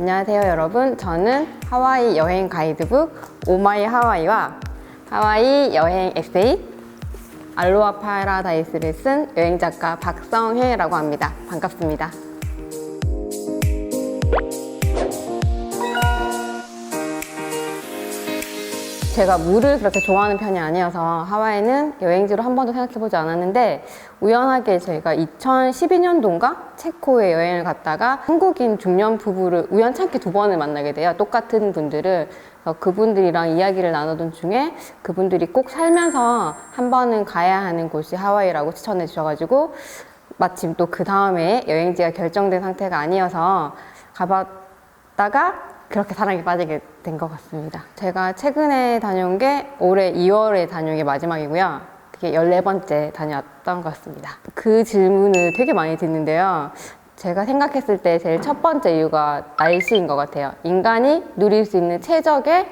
안녕하세요 여러분. 저는 하와이 여행 가이드북 오마이 하와이와 하와이 여행 에세이 알로하 파라다이스를 쓴 여행작가 박성혜라고 합니다. 반갑습니다. 제가 물을 그렇게 좋아하는 편이 아니어서 하와이는 여행지로 한 번도 생각해보지 않았는데 우연하게 저희가 2012년도인가 체코에 여행을 갔다가 한국인 중년 부부를 우연찮게 두 번을 만나게 돼요. 똑같은 분들을. 그분들이랑 이야기를 나누던 중에 그분들이 꼭 살면서 한 번은 가야 하는 곳이 하와이라고 추천해 주셔가지고 마침 또 그 다음에 여행지가 결정된 상태가 아니어서 가봤다가 그렇게 사랑에 빠지게 된 것 같습니다. 제가 최근에 다녀온 게 올해 2월에 다녀온 게 마지막이고요. 그게 14번째 다녀왔던 것 같습니다. 그 질문을 되게 많이 듣는데요. 제가 생각했을 때 제일 첫 번째 이유가 날씨인 것 같아요. 인간이 누릴 수 있는 최적의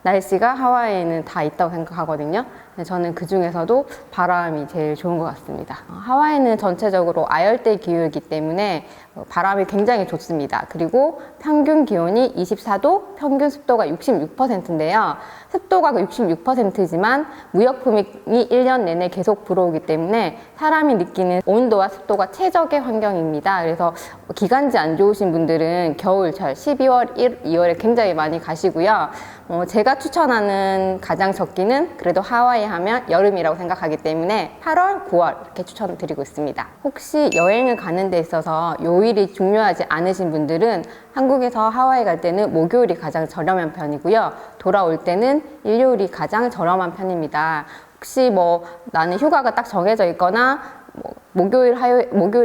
날씨가 하와이에는 다 있다고 생각하거든요. 저는 그 중에서도 바람이 제일 좋은 것 같습니다. 하와이는 전체적으로 아열대 기후이기 때문에 바람이 굉장히 좋습니다. 그리고 평균 기온이 24도, 평균 습도가 66%인데요. 습도가 66%지만 무역품이 1년 내내 계속 불어오기 때문에 사람이 느끼는 온도와 습도가 최적의 환경입니다. 그래서 기관지 안 좋으신 분들은 겨울철 12월, 1, 2월에 굉장히 많이 가시고요. 제가 추천하는 가장 적기는 그래도 하와이 하면 여름이라고 생각하기 때문에 8월, 9월 이렇게 추천드리고 있습니다. 혹시 여행을 가는 데 있어서 요일이 중요하지 않으신 분들은 한국에서 하와이 갈 때는 목요일이 가장 저렴한 편이고요. 돌아올 때는 일요일이 가장 저렴한 편입니다. 혹시 나는 휴가가 딱 정해져 있거나 목요일,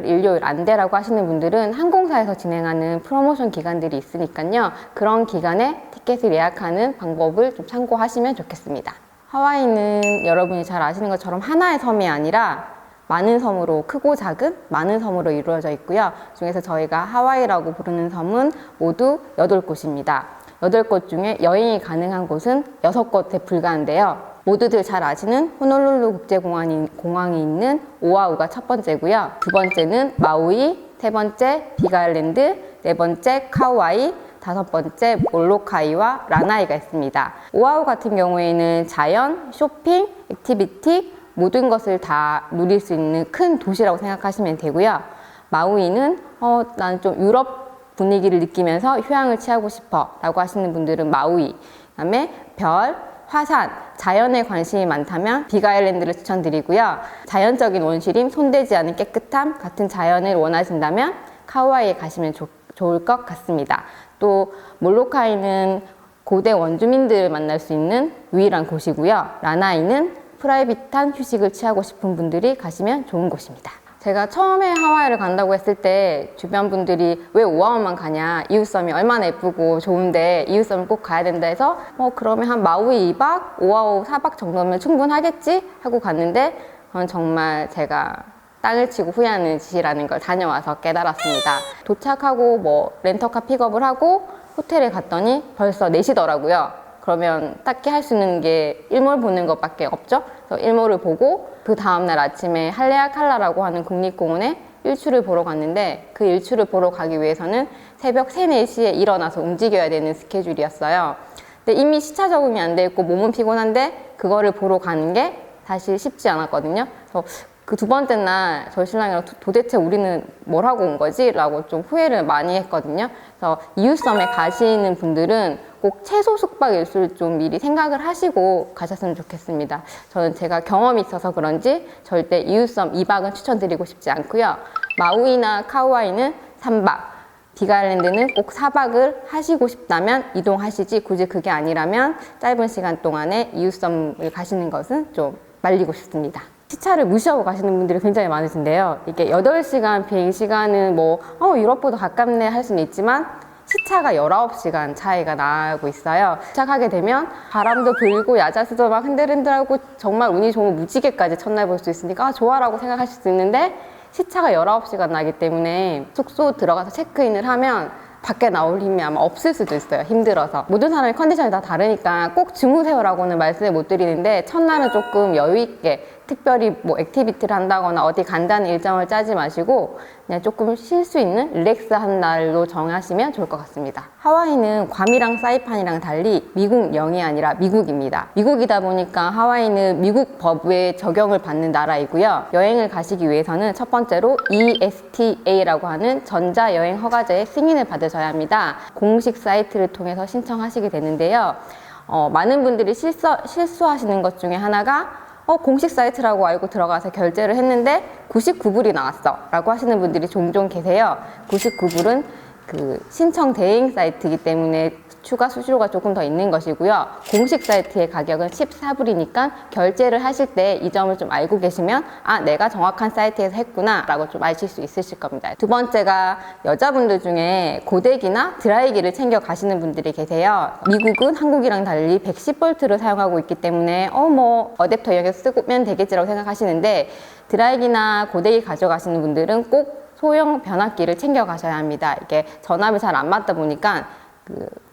일요일 안 돼라고 하시는 분들은 항공사에서 진행하는 프로모션 기간들이 있으니까요. 그런 기간에 티켓을 예약하는 방법을 좀 참고하시면 좋겠습니다. 하와이는 여러분이 잘 아시는 것처럼 하나의 섬이 아니라 많은 섬으로, 크고 작은 많은 섬으로 이루어져 있고요. 중에서 저희가 하와이라고 부르는 섬은 모두 8곳입니다. 8곳 중에 여행이 가능한 곳은 6곳에 불과한데요. 모두들 잘 아시는 호놀룰루 국제공항이 있는 오아후가 첫 번째고요. 두 번째는 마우이, 세 번째 빅아일랜드, 네 번째 카우아이, 다섯 번째 몰로카이와 라나이가 있습니다. 오아후 같은 경우에는 자연, 쇼핑, 액티비티 모든 것을 다 누릴 수 있는 큰 도시라고 생각하시면 되고요. 마우이는 나는 좀 유럽 분위기를 느끼면서 휴양을 취하고 싶어 라고 하시는 분들은 마우이, 그 다음에 별, 화산, 자연에 관심이 많다면 빅아일랜드를 추천드리고요. 자연적인 원시림, 손대지 않은 깨끗함 같은 자연을 원하신다면 카우아이에 가시면 좋을 것 같습니다. 또 몰로카이는 고대 원주민들을 만날 수 있는 유일한 곳이고요. 라나이는 프라이빗한 휴식을 취하고 싶은 분들이 가시면 좋은 곳입니다. 제가 처음에 하와이를 간다고 했을 때 주변 분들이 왜 오아후만 가냐, 이웃섬이 얼마나 예쁘고 좋은데 이웃섬을 꼭 가야 된다 해서 그러면 한 마우이 2박, 오아후 4박 정도면 충분하겠지? 하고 갔는데 그건 정말 제가 땅을 치고 후회하는 짓이라는 걸 다녀와서 깨달았습니다. 도착하고 렌터카 픽업을 하고 호텔에 갔더니 벌써 4시더라고요. 그러면 딱히 할 수 있는 게 일몰 보는 것밖에 없죠. 그래서 일몰을 보고 그 다음날 아침에 할레아칼라라고 하는 국립공원에 일출을 보러 갔는데 그 일출을 보러 가기 위해서는 새벽 3, 4시에 일어나서 움직여야 되는 스케줄이었어요. 근데 이미 시차 적응이 안 돼 있고 몸은 피곤한데 그거를 보러 가는 게 사실 쉽지 않았거든요. 그래서 그 두 번째 날 저희 신랑이랑 도대체 우리는 뭘 하고 온 거지? 라고 좀 후회를 많이 했거든요. 그래서 이웃섬에 가시는 분들은 꼭 최소 숙박 일수를 좀 미리 생각을 하시고 가셨으면 좋겠습니다. 저는 제가 경험이 있어서 그런지 절대 이웃섬 2박은 추천드리고 싶지 않고요. 마우이나 카우아이는 3박, 빅아일랜드는 꼭 4박을 하시고 싶다면 이동하시지 굳이 그게 아니라면 짧은 시간 동안에 이웃섬을 가시는 것은 좀 말리고 싶습니다. 시차를 무시하고 가시는 분들이 굉장히 많으신데요. 이게 8시간 비행시간은 유럽보다 가깝네 할 수는 있지만 시차가 19시간 차이가 나고 있어요. 도착하게 되면 바람도 불고 야자수도 막 흔들흔들하고 정말 운이 좋으면 무지개까지 첫날 볼 수 있으니까 좋아라고 생각하실 수 있는데 시차가 19시간 나기 때문에 숙소 들어가서 체크인을 하면 밖에 나올 힘이 아마 없을 수도 있어요. 힘들어서. 모든 사람의 컨디션이 다 다르니까 꼭 주무세요라고는 말씀을 못 드리는데 첫날은 조금 여유 있게 특별히 뭐 액티비티를 한다거나 어디 간다는 일정을 짜지 마시고 그냥 조금 쉴 수 있는 릴렉스한 날로 정하시면 좋을 것 같습니다. 하와이는 괌이랑 사이판이랑 달리 미국령이 아니라 미국입니다. 미국이다 보니까 하와이는 미국 법에 적용을 받는 나라이고요. 여행을 가시기 위해서는 첫 번째로 ESTA라고 하는 전자여행 허가제의 승인을 받으셔야 합니다. 공식 사이트를 통해서 신청하시게 되는데요. 많은 분들이 실수하시는 것 중에 하나가 공식 사이트라고 알고 들어가서 결제를 했는데 99불이 나왔어 라고 하시는 분들이 종종 계세요. 99불은 그 신청 대행 사이트이기 때문에 추가 수수료가 조금 더 있는 것이고요. 공식 사이트의 가격은 14불이니까 결제를 하실 때 이 점을 좀 알고 계시면 내가 정확한 사이트에서 했구나 라고 좀 아실 수 있으실 겁니다. 두 번째가 여자분들 중에 고데기나 드라이기를 챙겨 가시는 분들이 계세요. 미국은 한국이랑 달리 110V를 사용하고 있기 때문에 어댑터 이용해서 쓰면 되겠지라고 생각하시는데 드라이기나 고데기 가져가시는 분들은 꼭 소형 변압기를 챙겨 가셔야 합니다. 이게 전압이 잘 안 맞다 보니까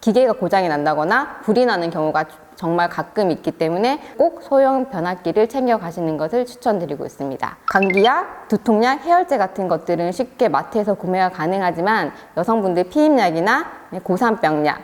기계가 고장이 난다거나 불이 나는 경우가 정말 가끔 있기 때문에 꼭 소형 변압기를 챙겨 가시는 것을 추천드리고 있습니다. 감기약, 두통약, 해열제 같은 것들은 쉽게 마트에서 구매가 가능하지만 여성분들 피임약이나 고산병약,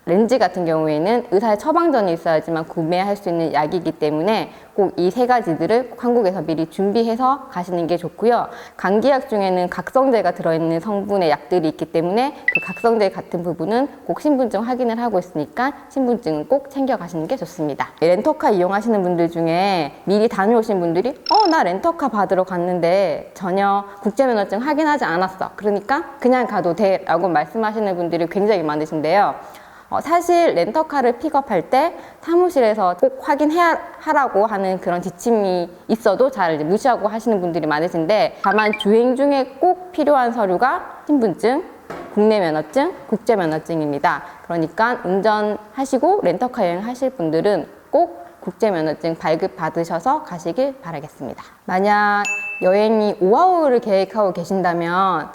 렌즈 같은 경우에는 의사의 처방전이 있어야지만 구매할 수 있는 약이기 때문에 꼭 이 세 가지들을 한국에서 미리 준비해서 가시는 게 좋고요. 감기약 중에는 각성제가 들어있는 성분의 약들이 있기 때문에 그 각성제 같은 부분은 꼭 신분증 확인을 하고 있으니까 신분증은 꼭 챙겨 가시는 게 좋습니다. 렌터카 이용하시는 분들 중에 미리 다녀오신 분들이 나 렌터카 받으러 갔는데 전혀 국제면허증 확인하지 않았어. 그러니까 그냥 가도 돼 라고 말씀하시는 분들이 굉장히 많으신데요. 사실 렌터카를 픽업할 때 사무실에서 꼭 확인하라고 하는 그런 지침이 있어도 잘 무시하고 하시는 분들이 많으신데 다만 주행 중에 꼭 필요한 서류가 신분증, 국내 면허증, 국제 면허증입니다. 그러니까 운전하시고 렌터카 여행하실 분들은 꼭 국제 면허증 발급 받으셔서 가시길 바라겠습니다. 만약 여행이 5하울을 계획하고 계신다면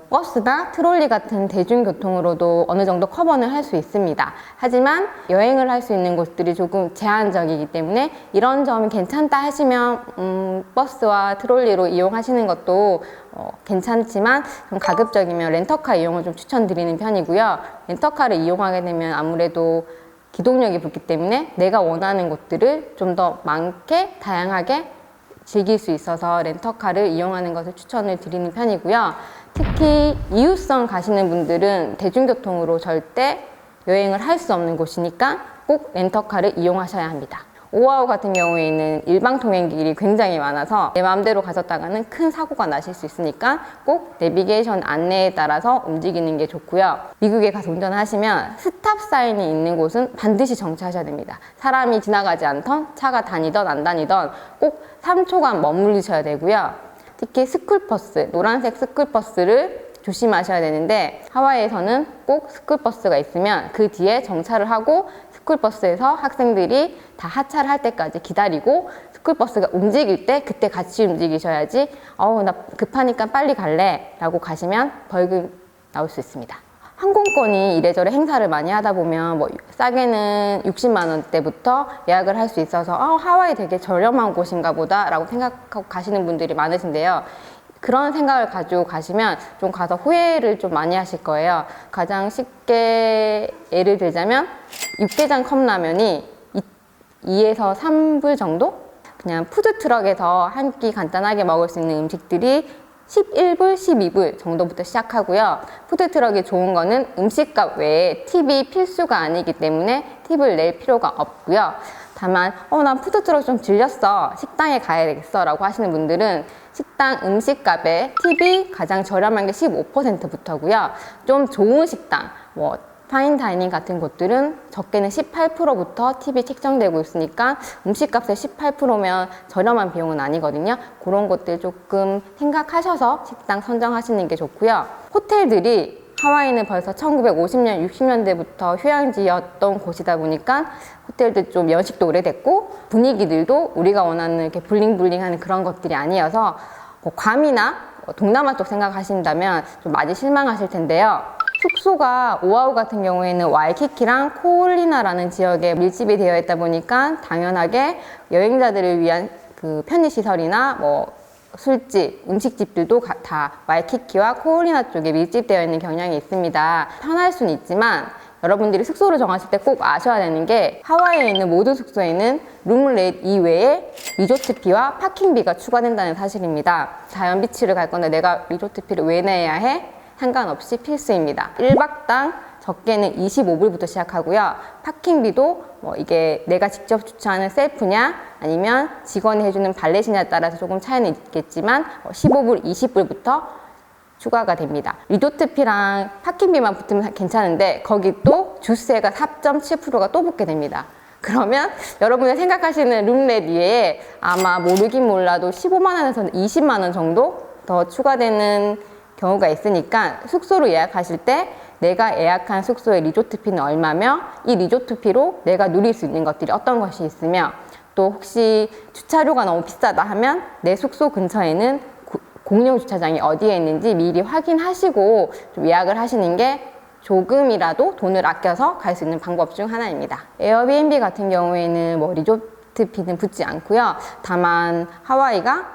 버스나 트롤리 같은 대중교통으로도 어느 정도 커버는 할 수 있습니다. 하지만 여행을 할 수 있는 곳들이 조금 제한적이기 때문에 이런 점이 괜찮다 하시면 버스와 트롤리로 이용하시는 것도 괜찮지만 좀 가급적이면 렌터카 이용을 좀 추천드리는 편이고요. 렌터카를 이용하게 되면 아무래도 기동력이 붙기 때문에 내가 원하는 곳들을 좀 더 많게 다양하게 즐길 수 있어서 렌터카를 이용하는 것을 추천을 드리는 편이고요. 특히 이웃성 가시는 분들은 대중교통으로 절대 여행을 할 수 없는 곳이니까 꼭 렌터카를 이용하셔야 합니다. 오아우 같은 경우에는 일방 통행길이 굉장히 많아서 내 마음대로 가셨다가는 큰 사고가 나실 수 있으니까 꼭 내비게이션 안내에 따라서 움직이는 게 좋고요. 미국에 가서 운전하시면 스탑 사인이 있는 곳은 반드시 정차하셔야 됩니다. 사람이 지나가지 않던 차가 다니던 안 다니던 꼭 3초간 머무르셔야 되고요. 특히 스쿨버스, 노란색 스쿨버스를 조심하셔야 되는데 하와이에서는 꼭 스쿨버스가 있으면 그 뒤에 정차를 하고 스쿨버스에서 학생들이 다 하차를 할 때까지 기다리고 스쿨버스가 움직일 때 그때 같이 움직이셔야지 나 급하니까 빨리 갈래 라고 가시면 벌금 나올 수 있습니다. 항공권이 이래저래 행사를 많이 하다 보면 싸게는 60만 원대부터 예약을 할 수 있어서 하와이 되게 저렴한 곳인가 보다 라고 생각하고 가시는 분들이 많으신데요. 그런 생각을 가지고 가시면 좀 가서 후회를 좀 많이 하실 거예요. 가장 쉽게 예를 들자면 육개장 컵라면이 2에서 3불 정도? 그냥 푸드트럭에서 한 끼 간단하게 먹을 수 있는 음식들이 11불, 12불 정도부터 시작하고요. 푸드트럭이 좋은 거는 음식값 외에 팁이 필수가 아니기 때문에 팁을 낼 필요가 없고요. 다만 난 푸드트럭 좀 질렸어, 식당에 가야 되겠어 라고 하시는 분들은 식당 음식값에 팁이 가장 저렴한 게 15%부터고요. 좀 좋은 식당, 파인다이닝 같은 곳들은 적게는 18%부터 팁이 책정되고 있으니까 음식값의 18%면 저렴한 비용은 아니거든요. 그런 것들 조금 생각하셔서 식당 선정하시는 게 좋고요. 호텔들이 하와이는 벌써 1950년, 60년대부터 휴양지였던 곳이다 보니까 호텔들 좀 연식도 오래됐고 분위기들도 우리가 원하는 이렇게 블링블링하는 그런 것들이 아니어서 괌이나 동남아 쪽 생각하신다면 좀 많이 실망하실 텐데요. 숙소가 오아우 같은 경우에는 와이키키랑 코올리나라는 지역에 밀집이 되어 있다 보니까 당연하게 여행자들을 위한 그 편의시설이나 뭐 술집, 음식집들도 다 와이키키와 코올리나 쪽에 밀집되어 있는 경향이 있습니다. 편할 수는 있지만 여러분들이 숙소를 정하실 때 꼭 아셔야 되는 게 하와이에 있는 모든 숙소에는 룸레이트 이외에 리조트비와 파킹비가 추가된다는 사실입니다. 자연 비치를 갈 건데 내가 리조트비를 왜 내야 해? 상관없이 필수입니다. 1박당 적게는 25불부터 시작하고요. 파킹비도 뭐 이게 내가 직접 주차하는 셀프냐 아니면 직원이 해주는 발렛이냐에 따라서 조금 차이는 있겠지만 15불, 20불부터 추가가 됩니다. 리조트비랑 파킹비만 붙으면 괜찮은데 거기 또 주세가 4.7%가 또 붙게 됩니다. 그러면 여러분이 생각하시는 룸렛 위에 아마 모르긴 몰라도 15만 원에서 20만 원 정도 더 추가되는 경우가 있으니까 숙소를 예약하실 때 내가 예약한 숙소의 리조트비는 얼마며 이 리조트비로 내가 누릴 수 있는 것들이 어떤 것이 있으며 또 혹시 주차료가 너무 비싸다 하면 내 숙소 근처에는 공용 주차장이 어디에 있는지 미리 확인하시고 좀 예약을 하시는 게 조금이라도 돈을 아껴서 갈 수 있는 방법 중 하나입니다. 에어비앤비 같은 경우에는 뭐 리조트비는 붙지 않고요. 다만 하와이가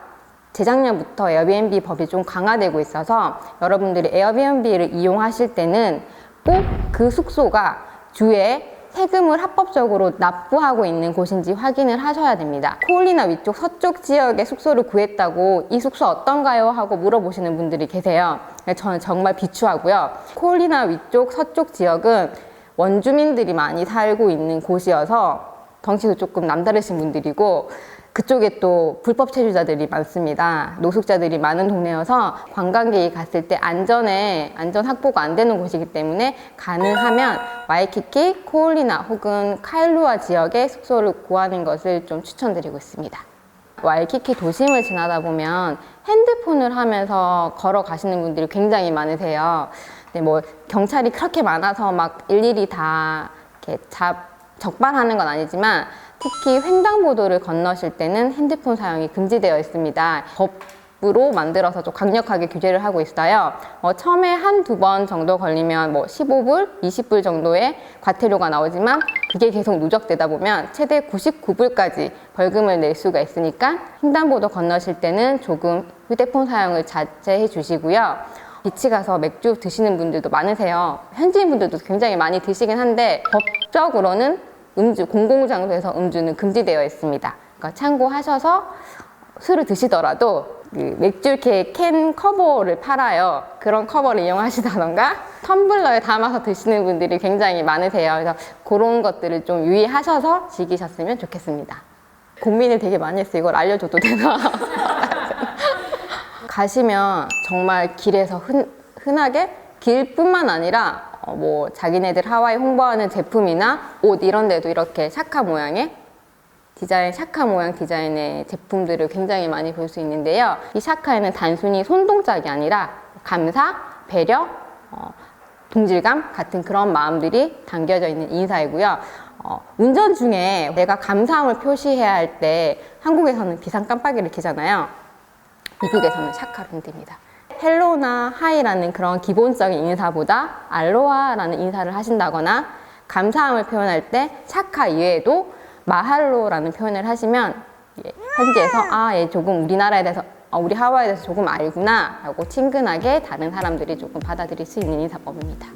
재작년부터 에어비앤비 법이 좀 강화되고 있어서 여러분들이 에어비앤비를 이용하실 때는 꼭 그 숙소가 주에 세금을 합법적으로 납부하고 있는 곳인지 확인을 하셔야 됩니다. 코올리나 위쪽 서쪽 지역에 숙소를 구했다고 이 숙소 어떤가요? 하고 물어보시는 분들이 계세요. 저는 정말 비추하고요. 코올리나 위쪽 서쪽 지역은 원주민들이 많이 살고 있는 곳이어서 덩치도 조금 남다르신 분들이고 그쪽에 또 불법 체류자들이 많습니다. 노숙자들이 많은 동네여서 관광객이 갔을 때 안전 확보가 안 되는 곳이기 때문에 가능하면 와이키키, 코올리나 혹은 카일루아 지역에 숙소를 구하는 것을 좀 추천드리고 있습니다. 와이키키 도심을 지나다 보면 핸드폰을 하면서 걸어가시는 분들이 굉장히 많으세요. 근데 뭐 경찰이 그렇게 많아서 막 일일이 다 이렇게 적발하는 건 아니지만 특히 횡단보도를 건너실 때는 핸드폰 사용이 금지되어 있습니다. 법으로 만들어서 좀 강력하게 규제를 하고 있어요. 처음에 한두 번 정도 걸리면 뭐 15불, 20불 정도의 과태료가 나오지만 그게 계속 누적되다 보면 최대 99불까지 벌금을 낼 수가 있으니까 횡단보도 건너실 때는 조금 휴대폰 사용을 자제해 주시고요. 비치 가서 맥주 드시는 분들도 많으세요. 현지인 분들도 굉장히 많이 드시긴 한데 법적으로는 공공장소에서 음주는 금지되어 있습니다. 그러니까 참고하셔서 술을 드시더라도 그 맥주 이렇게 캔 커버를 팔아요. 그런 커버를 이용하시다던가 텀블러에 담아서 드시는 분들이 굉장히 많으세요. 그래서 그런 것들을 좀 유의하셔서 즐기셨으면 좋겠습니다. 고민을 되게 많이 했어요. 이걸 알려줘도 되나? 가시면 정말 길에서 흔하게 길뿐만 아니라 뭐 자기네들 하와이 홍보하는 제품이나 옷 이런 데도 이렇게 샤카 모양 디자인의 제품들을 굉장히 많이 볼 수 있는데요. 이 샤카에는 단순히 손동작이 아니라 감사, 배려, 동질감 같은 그런 마음들이 담겨져 있는 인사이고요. 운전 중에 내가 감사함을 표시해야 할 때 한국에서는 비상 깜빡이를 켜잖아요. 미국에서는 샤카를 흔듭니다. 헬로나 하이라는 그런 기본적인 인사보다 알로하라는 인사를 하신다거나 감사함을 표현할 때 샤카 이외에도 마할로라는 표현을 하시면 현지에서 얘 조금 우리나라에 대해서 우리 하와이에 대해서 조금 알구나 라고 친근하게 다른 사람들이 조금 받아들일 수 있는 인사법입니다.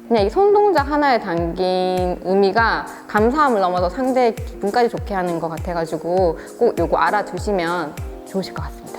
그냥 이 손동작 하나에 담긴 의미가 감사함을 넘어서 상대의 기분까지 좋게 하는 것 같아가지고 꼭 요거 알아두시면 좋으실 것 같습니다.